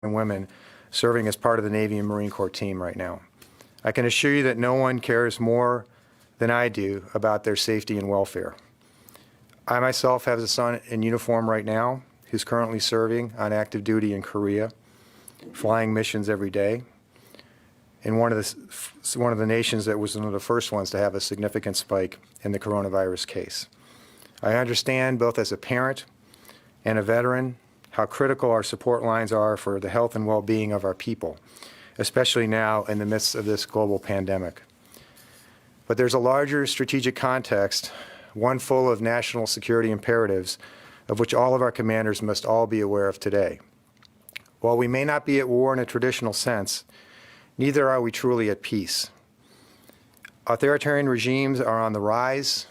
and women serving as part of the Navy and Marine Corps team right now. I can assure you that no one cares more than I do about their safety and welfare. I myself have a son in uniform right now who's currently serving on active duty in Korea, flying missions every day, in one of the nations that was one of the first ones to have a significant spike in the coronavirus case. I understand, both as a parent and a veteran, how critical our support lines are for the health and well-being of our people, especially now in the midst of this global pandemic. But there's a larger strategic context, one full of national security imperatives, of which all of our commanders must all be aware of today. While we may not be at war in a traditional sense, neither are we truly at peace. Authoritarian regimes are on the rise.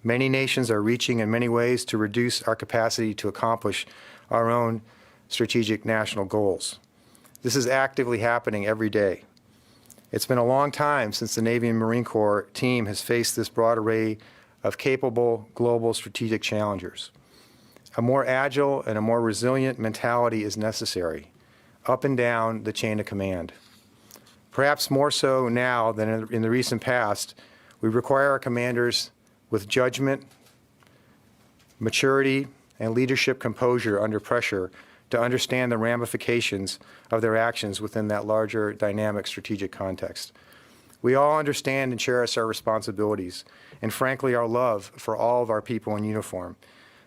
Many nations are reaching in many ways to reduce our capacity to accomplish our own strategic national goals. This is actively happening every day. It's been a long time since the Navy and Marine Corps team has faced this broad array of capable global strategic challengers. A more agile and a more resilient mentality is necessary, up and down the chain of command. Perhaps more so now than in the recent past, we require our commanders with judgment, maturity, and leadership composure under pressure to understand the ramifications of their actions within that larger dynamic strategic context. We all understand and cherish our responsibilities and, frankly, our love for all of our people in uniform.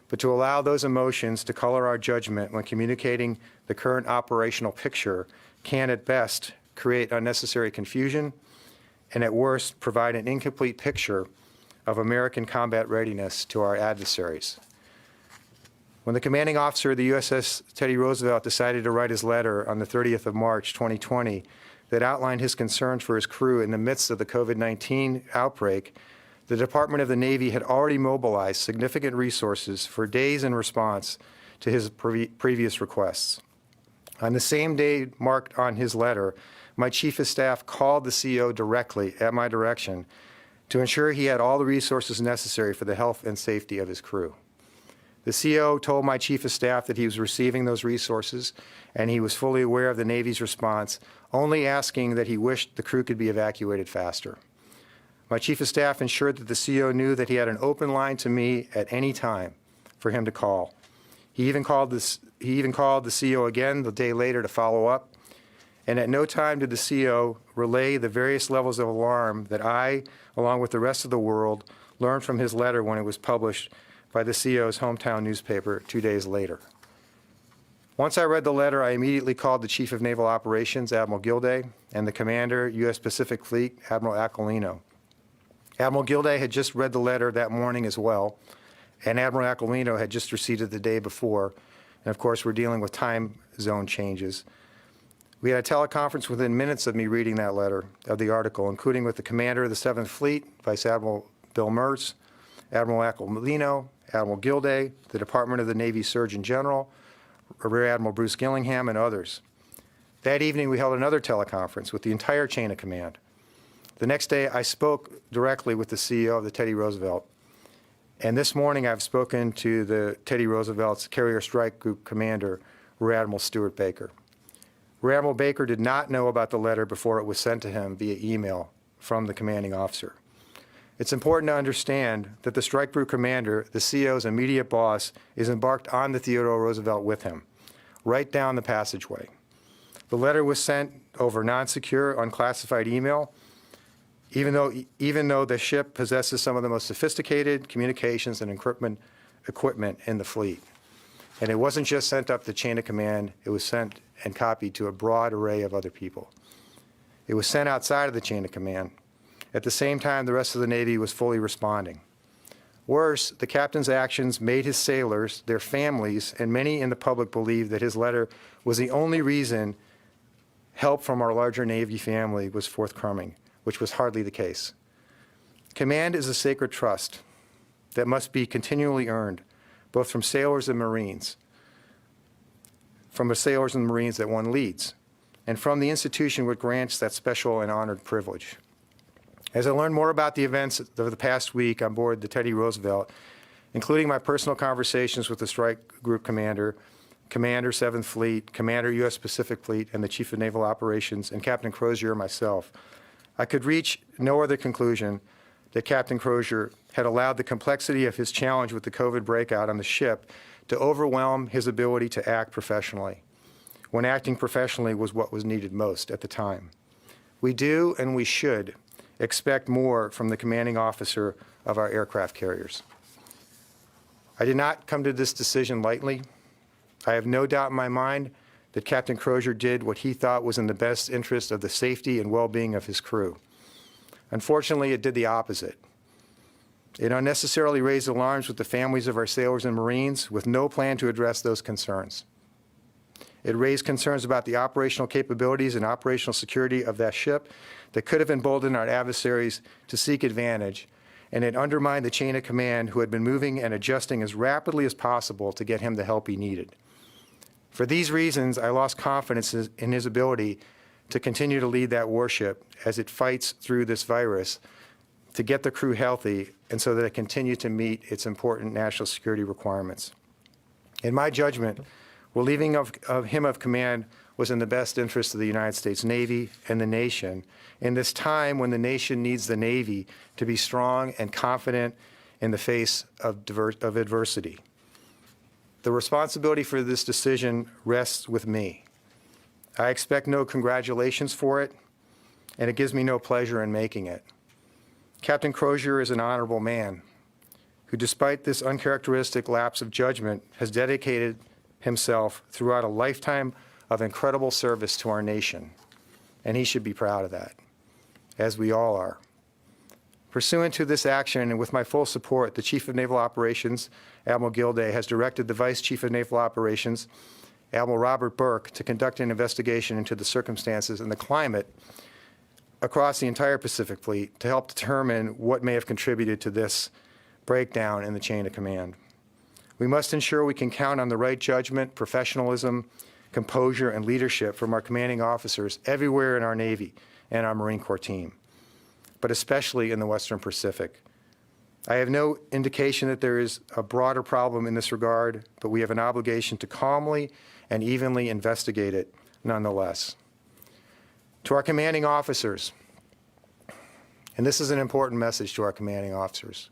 But to allow those emotions to color our judgment when communicating the current operational picture can, at best, create unnecessary confusion and, at worst, provide an incomplete picture of American combat readiness to our adversaries. When the commanding officer of the USS Teddy Roosevelt decided to write his letter on the 30th of March, 2020, that outlined his concerns for his crew in the midst of the COVID-19 outbreak, the Department of the Navy had already mobilized significant resources for days in response to his previous requests. On the same day marked on his letter, my Chief of Staff called the CO directly at my direction to ensure he had all the resources necessary for the health and safety of his crew. The CO told my Chief of Staff that he was receiving those resources and he was fully aware of the Navy's response, only asking that he wished the crew could be evacuated faster. My Chief of Staff ensured that the CO knew that he had an open line to me at any time for him to call. He even called the CO again the day later to follow up, and at no time did the CO relay the various levels of alarm that I, along with the rest of the world, learned from his letter when it was published by the CO's hometown newspaper 2 days later. Once I read the letter, I immediately called the Chief of Naval Operations, Admiral Gilday, and the Commander, U.S. Pacific Fleet, Admiral Aquilino. Admiral Gilday had just read the letter that morning as well, and Admiral Aquilino had just received it the day before. And of course, we're dealing with time zone changes. We had a teleconference within minutes of me reading that letter of the article, including with the Commander of the 7th Fleet, Vice Admiral Bill Mertz, Admiral Aquilino, Admiral Gilday, the Department of the Navy Surgeon General, Rear Admiral Bruce Gillingham, and others. That evening, we held another teleconference with the entire chain of command. The next day, I spoke directly with the CEO of the Teddy Roosevelt. And this morning, I've spoken to the Teddy Roosevelt's Carrier Strike Group Commander, Rear Admiral Stuart Baker. Rear Admiral Baker did not know about the letter before it was sent to him via email from the commanding officer. It's important to understand that the Strike Group Commander, the CO's immediate boss, is embarked on the Theodore Roosevelt with him, right down the passageway. The letter was sent over non-secure, unclassified email, even though the ship possesses some of the most sophisticated communications and equipment in the fleet. And it wasn't just sent up the chain of command, it was sent and copied to a broad array of other people. It was sent outside of the chain of command. At the same time, the rest of the Navy was fully responding. Worse, the captain's actions made his sailors, their families, and many in the public believe that his letter was the only reason help from our larger Navy family was forthcoming, which was hardly the case. Command is a sacred trust that must be continually earned, both from sailors and Marines, from the sailors and Marines that one leads, and from the institution which grants that special and honored privilege. As I learned more about the events of the past week on board the Teddy Roosevelt, including my personal conversations with the Strike Group Commander, Commander, 7th Fleet, Commander, U.S. Pacific Fleet, and the Chief of Naval Operations, and Captain Crozier and myself, I could reach no other conclusion that Captain Crozier had allowed the complexity of his challenge with the COVID breakout on the ship to overwhelm his ability to act professionally, when acting professionally was what was needed most at the time. We do, and we should, expect more from the commanding officer of our aircraft carriers. I did not come to this decision lightly. I have no doubt in my mind that Captain Crozier did what he thought was in the best interest of the safety and well-being of his crew. Unfortunately, it did the opposite. It unnecessarily raised alarms with the families of our sailors and Marines with no plan to address those concerns. It raised concerns about the operational capabilities and operational security of that ship that could have emboldened our adversaries to seek advantage, and it undermined the chain of command who had been moving and adjusting as rapidly as possible to get him the help he needed. For these reasons, I lost confidence in his ability to continue to lead that warship as it fights through this virus to get the crew healthy and so that it continues to meet its important national security requirements. In my judgment, relieving of him of command was in the best interest of the United States Navy and the nation in this time when the nation needs the Navy to be strong and confident in the face of adversity. The responsibility for this decision rests with me. I expect no congratulations for it, and it gives me no pleasure in making it. Captain Crozier is an honorable man who, despite this uncharacteristic lapse of judgment, has dedicated himself throughout a lifetime of incredible service to our nation, and he should be proud of that, as we all are. Pursuant to this action and with my full support, the Chief of Naval Operations, Admiral Gilday, has directed the Vice Chief of Naval Operations, Admiral Robert Burke, to conduct an investigation into the circumstances and the climate across the entire Pacific Fleet to help determine what may have contributed to this breakdown in the chain of command. We must ensure we can count on the right judgment, professionalism, composure, and leadership from our commanding officers everywhere in our Navy and our Marine Corps team, but especially in the Western Pacific. I have no indication that there is a broader problem in this regard, but we have an obligation to calmly and evenly investigate it nonetheless. To our commanding officers, and this is an important message to our commanding officers,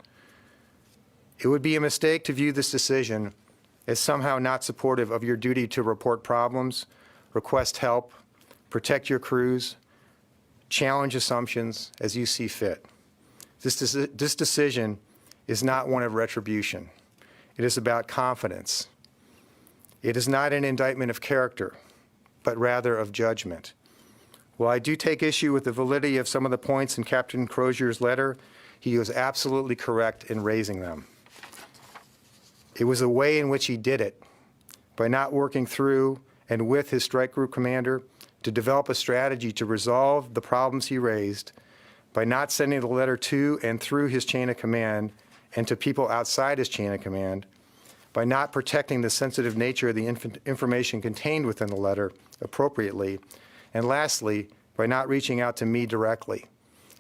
it would be a mistake to view this decision as somehow not supportive of your duty to report problems, request help, protect your crews, challenge assumptions as you see fit. This decision is not one of retribution. It is about confidence. It is not an indictment of character, but rather of judgment. While I do take issue with the validity of some of the points in Captain Crozier's letter, he was absolutely correct in raising them. It was the way in which he did it, by not working through and with his strike group commander to develop a strategy to resolve the problems he raised, by not sending the letter to and through his chain of command and to people outside his chain of command, by not protecting the sensitive nature of the information contained within the letter appropriately, and lastly, by not reaching out to me directly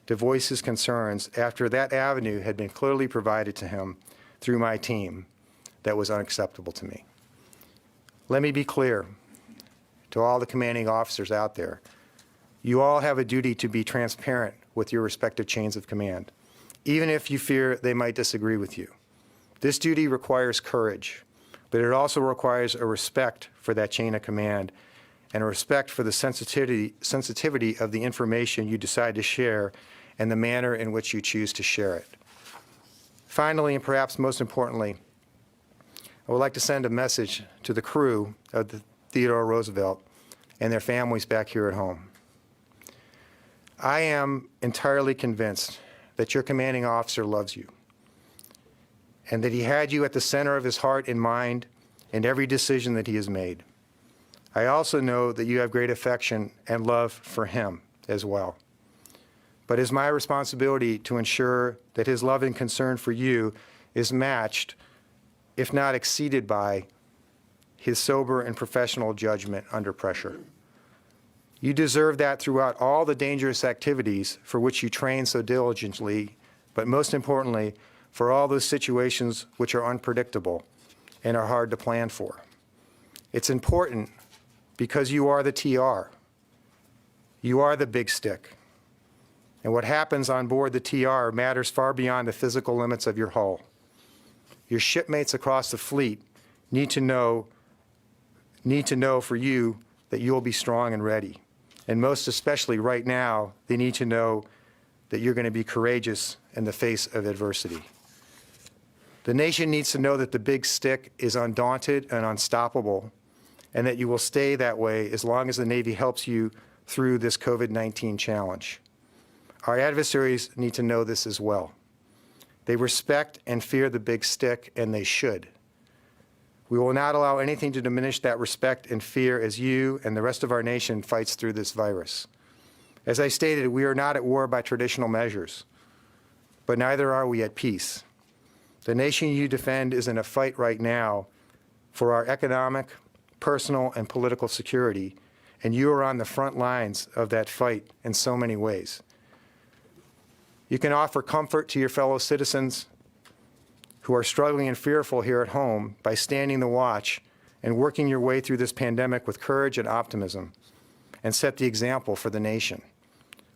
to voice his concerns after that avenue had been clearly provided to him through my team. That was unacceptable to me. Let me be clear to all the commanding officers out there. You all have a duty to be transparent with your respective chains of command, even if you fear they might disagree with you. This duty requires courage, but it also requires a respect for that chain of command and a respect for the sensitivity of the information you decide to share and the manner in which you choose to share it. Finally, and perhaps most importantly, I would like to send a message to the crew of the Theodore Roosevelt and their families back here at home. I am entirely convinced that your commanding officer loves you and that he had you at the center of his heart and mind in every decision that he has made. I also know that you have great affection and love for him as well. But it is my responsibility to ensure that his love and concern for you is matched, if not exceeded by, his sober and professional judgment under pressure. You deserve that throughout all the dangerous activities for which you train so diligently, but most importantly, for all those situations which are unpredictable and are hard to plan for. It's important because you are the TR. You are the big stick. And what happens on board the TR matters far beyond the physical limits of your hull. Your shipmates across the fleet need to know for you that you'll be strong and ready. And most especially right now, they need to know that you're going to be courageous in the face of adversity. The nation needs to know that the big stick is undaunted and unstoppable, and that you will stay that way as long as the Navy helps you through this COVID-19 challenge. Our adversaries need to know this as well. They respect and fear the big stick, and they should. We will not allow anything to diminish that respect and fear as you and the rest of our nation fights through this virus. As I stated, we are not at war by traditional measures, but neither are we at peace. The nation you defend is in a fight right now for our economic, personal, and political security, and you are on the front lines of that fight in so many ways. You can offer comfort to your fellow citizens who are struggling and fearful here at home by standing the watch and working your way through this pandemic with courage and optimism, and set the example for the nation.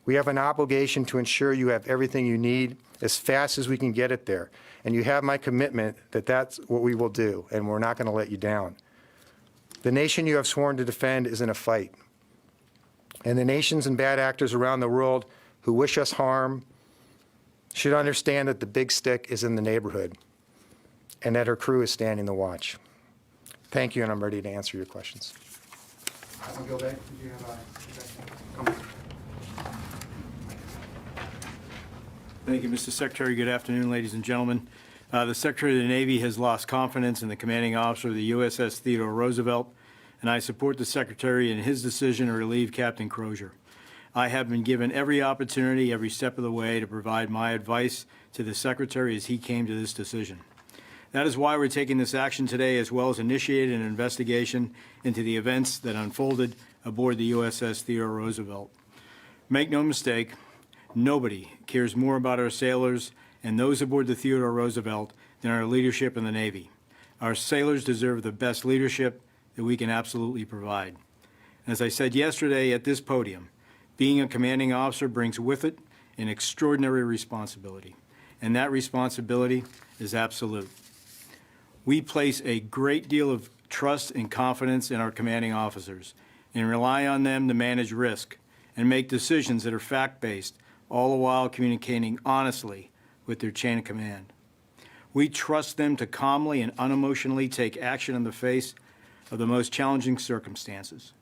We have an obligation to ensure you have everything you need as fast as we can get it there, and you have my commitment that that's what we will do, and we're not going to let you down. The nation you have sworn to defend is in a fight, and the nations and bad actors around the world who wish us harm should understand that the big stick is in the neighborhood and that her crew is standing the watch. Thank you, and I'm ready to answer your questions. Gilday, did you have a comment? Thank you, Mr. Secretary. Good afternoon, ladies and gentlemen. The Secretary of the Navy has lost confidence in the commanding officer of the USS Theodore Roosevelt, and I support the Secretary in his decision to relieve Captain Crozier. I have been given every opportunity, every step of the way, to provide my advice to the Secretary as he came to this decision. That is why we're taking this action today, as well as initiated an investigation into the events that unfolded aboard the USS Theodore Roosevelt. Make no mistake, nobody cares more about our sailors and those aboard the Theodore Roosevelt than our leadership in the Navy. Our sailors deserve the best leadership that we can absolutely provide. As I said yesterday at this podium, being a commanding officer brings with it an extraordinary responsibility, and that responsibility is absolute. We place a great deal of trust and confidence in our commanding officers and rely on them to manage risk and make decisions that are fact-based, all the while communicating honestly with their chain of command. We trust them to calmly and unemotionally take action in the face of the most challenging circumstances.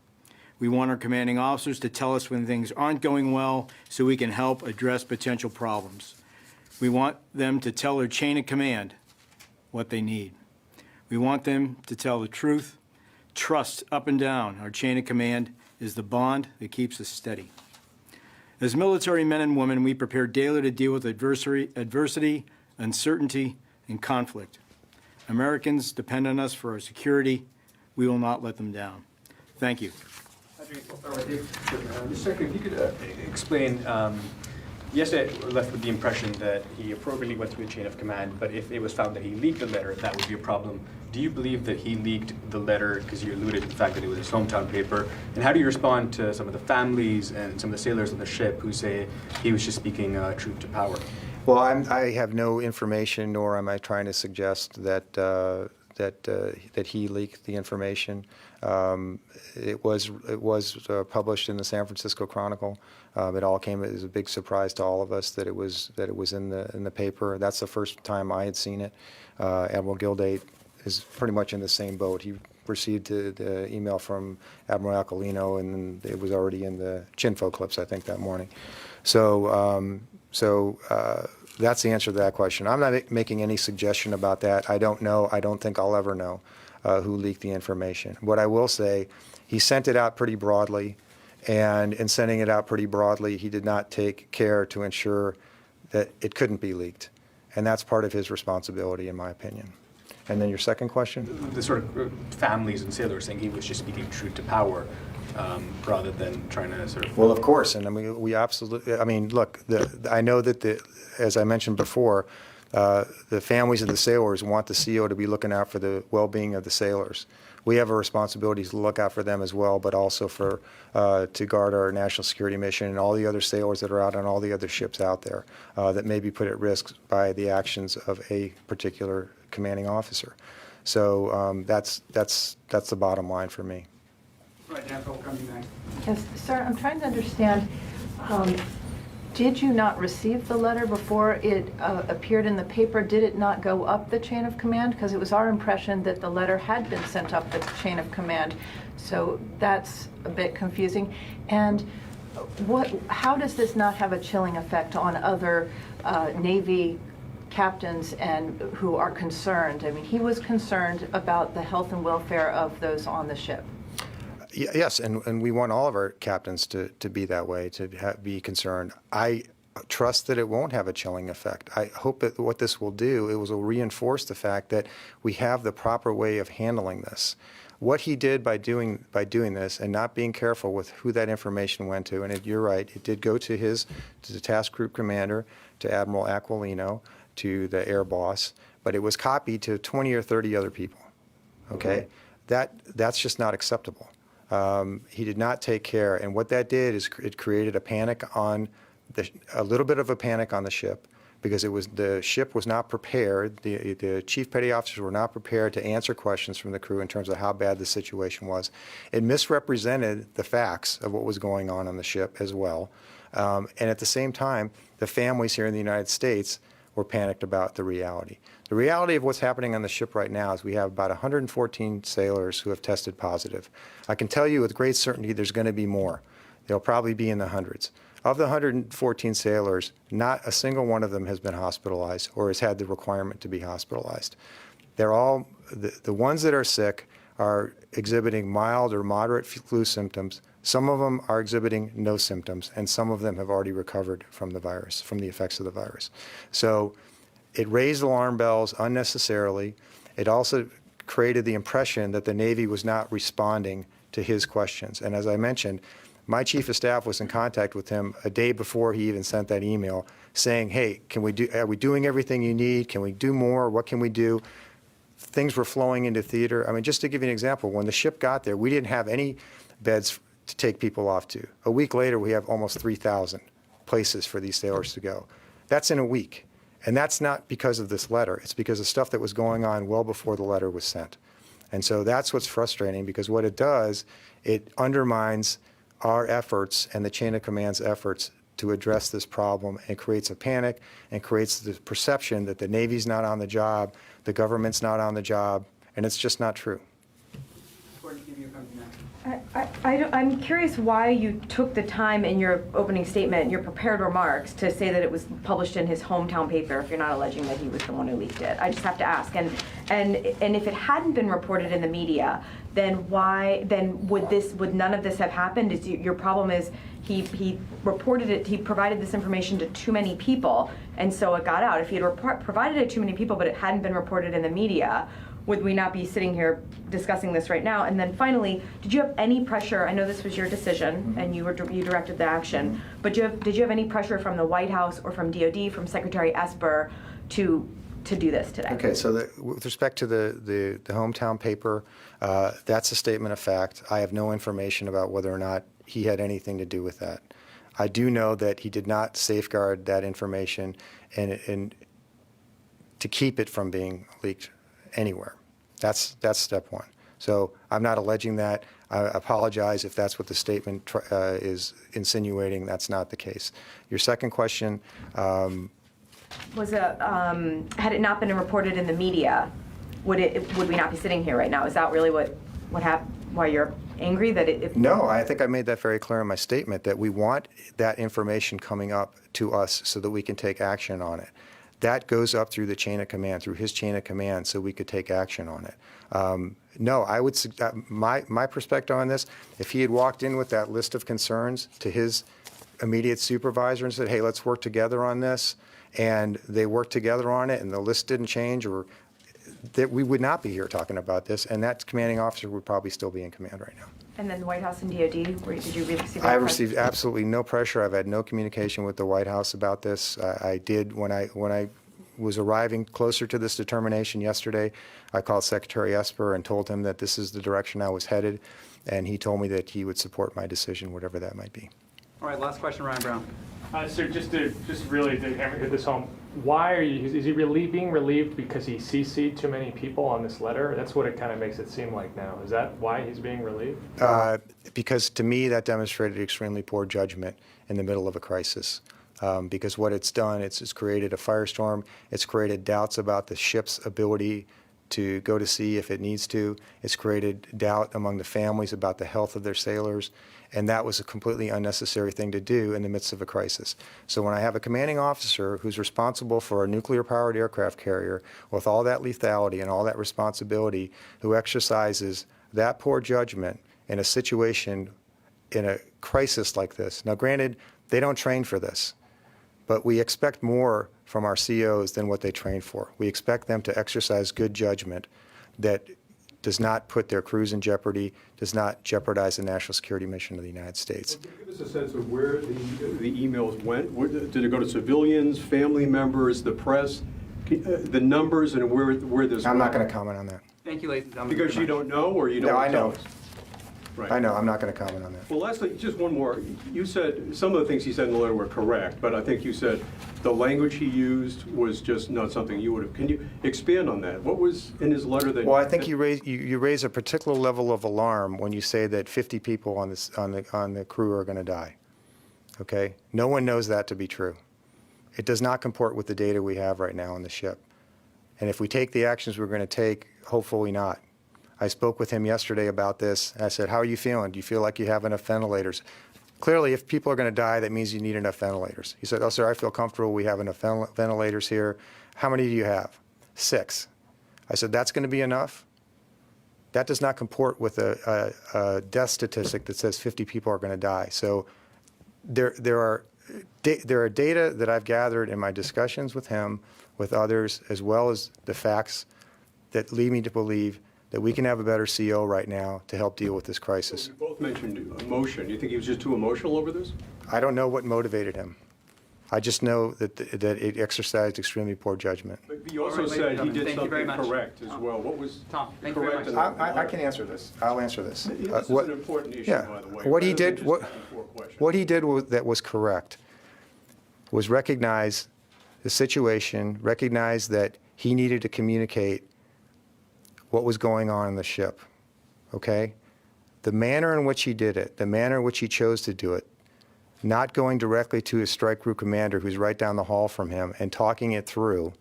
We want our commanding officers to tell us when things aren't going well so we can help address potential problems. We want them to tell their chain of command what they need. We want them to tell the truth. Trust up and down our chain of command is the bond that keeps us steady. As military men and women, we prepare daily to deal with adversity, uncertainty, and conflict. Americans depend on us for our security. We will not let them down. Thank you. Mr. Secretary, if you could explain, yesterday I left with the impression that he appropriately went through the chain of command, but if it was found that he leaked the letter, that would be a problem. Do you believe that he leaked the letter because you alluded to the fact that it was his hometown paper? And how do you respond to some of the families and some of the sailors on the ship who say he was just speaking truth to power? Well, I have no information, nor am I trying to suggest that that he leaked the information. It was published in the San Francisco Chronicle. It all came as a big surprise to all of us that it was in the paper. That's the first time I had seen it. Admiral Gilday is pretty much in the same boat. He received the email from Admiral Aquilino, and it was already in the Chinfo clips, I think, that morning. So that's the answer to that question. I'm not making any suggestion about that. I don't know. I don't think I'll ever know who leaked the information. What I will say, he sent it out pretty broadly, and in sending it out pretty broadly, he did not take care to ensure that it couldn't be leaked. And that's part of his responsibility, in my opinion. And then your second question? The sort of families and sailors saying he was just speaking truth to power rather than trying to sort of... Well, of course, and I mean, we absolutely, I mean, look, I know that, as I mentioned before, the families of the sailors want the CO to be looking out for the well-being of the sailors. we have a responsibility to look out for them as well, but also for to guard our national security mission and all the other sailors that are out on all the other ships out there that may be put at risk by the actions of a particular commanding officer. So that's the bottom line for me. Right, Naval, coming back. Yes, sir, I'm trying to understand, did you not receive the letter before it appeared in the paper? Did it not go up the chain of command? Because it was our impression that the letter had been sent up the chain of command. So that's a bit confusing. And how does this not have a chilling effect on other Navy captains and who are concerned? I mean, he was concerned about the health and welfare of those on the ship. Yes, and we want all of our captains to be that way, to be concerned. I trust that it won't have a chilling effect. I hope that what this will do, it will reinforce the fact that we have the proper way of handling this. What he did by doing this and not being careful with who that information went to, and you're right, it did go to the task group commander, to Admiral Aquilino, to the air boss, but it was copied to 20 or 30 other people. Okay, that's just not acceptable. He did not take care, and what that did is it created a panic a little bit of a panic on the ship, because the ship was not prepared. The chief petty officers were not prepared to answer questions from the crew in terms of how bad the situation was. It misrepresented the facts of what was going on the ship as well, and at the same time, the families here in the United States were panicked about the reality. The reality of what's happening on the ship right now is we have about 114 sailors who have tested positive. I can tell you with great certainty there's going to be more. They'll probably be in the hundreds. Of the 114 sailors, not a single one of them has been hospitalized or has had the requirement to be hospitalized. They're all, the ones that are sick are exhibiting mild or moderate flu symptoms. Some of them are exhibiting no symptoms, and some of them have already recovered from the virus, from the effects of the virus. So it raised alarm bells unnecessarily. It also created the impression that the Navy was not responding to his questions. And as I mentioned, my chief of staff was in contact with him a day before he even sent that email saying, hey, are we doing everything you need? Can we do more? What can we do? Things were flowing into theater. I mean, just to give you an example, when the ship got there, we didn't have any beds to take people off to. A week later, we have almost 3,000 places for these sailors to go. That's in a week. And that's not because of this letter. It's because of stuff that was going on well before the letter was sent. And so that's what's frustrating, because what it does, it undermines our efforts and the chain of command's efforts to address this problem, and creates a panic and creates the perception that the Navy's not on the job, the government's not on the job, and it's just not true. I'm curious why you took the time in your opening statement, your prepared remarks, to say that it was published in his hometown paper if you're not alleging that he was the one who leaked it. I just have to ask. And if it hadn't been reported in the media, then would none of this have happened? Your problem is he reported it, he provided this information to too many people, and so it got out. If he had provided it to too many people but it hadn't been reported in the media, would we not be sitting here discussing this right now? And then finally, did you have any pressure? I know this was your decision and you directed the action, but did you have any pressure from the White House or from DOD, from Secretary Esper to do this today? Okay, so with respect to the hometown paper, that's a statement of fact. I have no information about whether or not he had anything to do with that. I do know that he did not safeguard that information and to keep it from being leaked anywhere. That's step one. So I'm not alleging that. I apologize if that's what the statement is insinuating. That's not the case. Your second question was had it not been reported in the media, would we not be sitting here right now? Is that really what happened? Why you're angry that it? No, I think I made that very clear in my statement, that we want that information coming up to us so that we can take action on it. That goes up through the chain of command, through his chain of command, so we could take action on it. No, I would, my perspective on this, if he had walked in with that list of concerns to his immediate supervisor and said, hey, let's work together on this, and they worked together on it and the list didn't change, or that we would not be here talking about this, and that commanding officer would probably still be in command right now. And then the White House and DOD, did you receive? I received absolutely no pressure. I've had no communication with the White House about this. I did when I was arriving closer to this determination yesterday, I called Secretary Esper and told him that this is the direction I was headed, and he told me that he would support my decision, whatever that might be. All right, last question, Ryan Brown. Sir, just really to hit this home, why are you, is he being relieved because he CC'd too many people on this letter? That's what it kind of makes it seem like now. Is that why he's being relieved? Because to me, that demonstrated extremely poor judgment in the middle of a crisis. Because what it's done, it's created a firestorm. It's created doubts about the ship's ability to go to sea if it needs to. It's created doubt among the families about the health of their sailors. And that was a completely unnecessary thing to do in the midst of a crisis. So when I have a commanding officer who's responsible for a nuclear-powered aircraft carrier with all that lethality and all that responsibility, who exercises that poor judgment in a situation, in a crisis like this. Now, granted, they don't train for this, but we expect more from our COs than what they train for. We expect them to exercise good judgment that does not put their crews in jeopardy, does not jeopardize the national security mission of the United States. Give us a sense of where the emails went. Did it go to civilians, family members, the press, the numbers, and where this I'm not went? going to comment on that. Thank you, ladies and gentlemen. Because you don't know, or you don't No, I tell know. us? Right. I know, I'm not going to comment on that. Well, lastly, just one more. You said, some of the things he said in the letter were correct, but I think you said the language he used was just not something you would have. Can you expand on that? What was in his letter that? Well, I think you raise a particular level of alarm when you say that 50 people on the crew are going to die. Okay? No one knows that to be true. It does not comport with the data we have right now on the ship. And if we take the actions we're going to take, hopefully not. I spoke with him yesterday about this. I said, how are you feeling? Do you feel like you have enough ventilators? Clearly, if people are going to die, that means you need enough ventilators. He said, oh, sir, I feel comfortable. We have enough ventilators here. How many do you have? 6. I said, that's going to be enough? That does not comport with a death statistic that says 50 people are going to die. So there are data that I've gathered in my discussions with him, with others, as well as the facts that lead me to believe that we can have a better CO right now to help deal with this crisis. You both mentioned emotion. You think he was just too emotional over this? I don't know what motivated him. I just know that it exercised extremely poor judgment. But you also All right, ladies and said he gentlemen, did thank you very something much. correct as well. What was Tom, thank you very correct? much. in the I can answer this. I'll answer this. This is an important issue, yeah, by the way. what he rather than did, just what, asking 4 questions. what he did that was correct was recognize the situation, recognize that he needed to communicate what was going on in the ship, okay? The manner in which he did it, the manner in which he chose to do it, not going directly to his strike group commander who's right down the hall from him and talking it through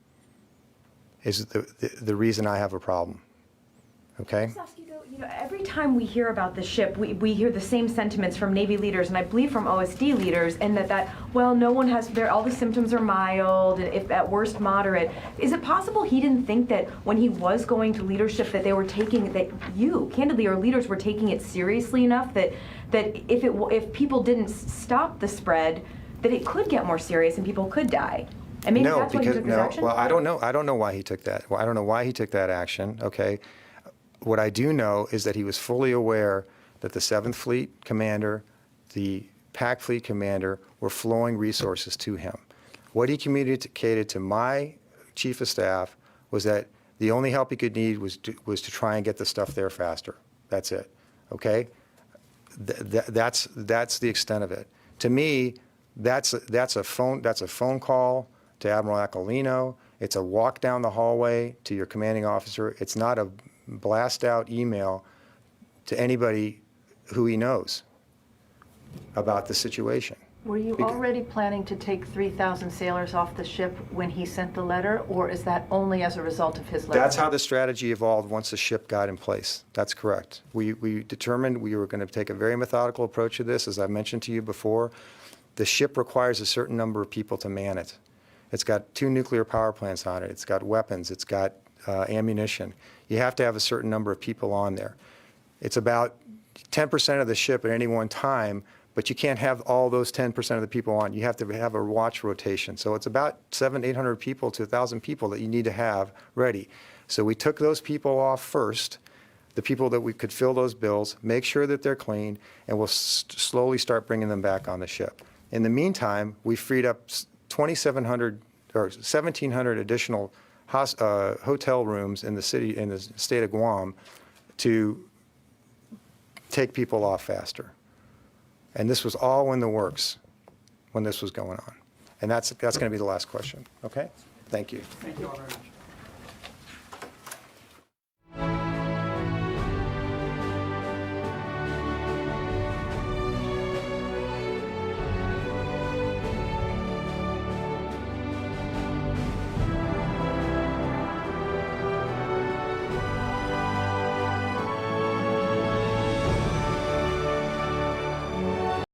is the reason I have a problem, okay? Just ask you though, every time we hear about the ship, we hear the same sentiments from Navy leaders and I believe from OSD leaders, and that well, no one has, all the symptoms are mild, and if at worst moderate. Is it possible he didn't think that when he was going to leadership that they were taking, that you, candidly, or leaders were taking it seriously enough that if people didn't stop the spread, that it could get more serious and people could die? And maybe No, that's why he because took this action? well, I don't know why he took that. Well, I don't know why he took that action. Okay, what I do know is that he was fully aware that the 7th Fleet commander, the PAC Fleet commander, were flowing resources to him. What he communicated to my chief of staff was that the only help he could need was to try and get the stuff there faster. That's it. Okay, that's the extent of it. To me, that's a phone call to Admiral Aquilino. It's a walk down the hallway to your commanding officer. It's not a blast out email to anybody who he knows about the situation. Were you already planning to take 3,000 sailors off the ship when he sent the letter, or is that only as a result of his letter? That's how the strategy evolved once the ship got in place. That's correct. We determined we were going to take a very methodical approach to this. As I mentioned to you before, the ship requires a certain number of people to man it. It's got 2 nuclear power plants on it. It's got weapons. It's got ammunition. You have to have a certain number of people on there. It's about 10% of the ship at any one time, but you can't have all those 10% of the people on. You have to have a watch rotation. So it's about 800 people to 1,000 people that you need to have ready. So we took those people off first, the people that we could fill those bills, make sure that they're clean, and we'll slowly start bringing them back on the ship. In the meantime, we freed up 2,700 or 1,700 additional hotel rooms in the state of Guam to take people off faster. And this was all in the works when this was going on. And that's going to be the last question. Okay? Thank you. Thank you all very much.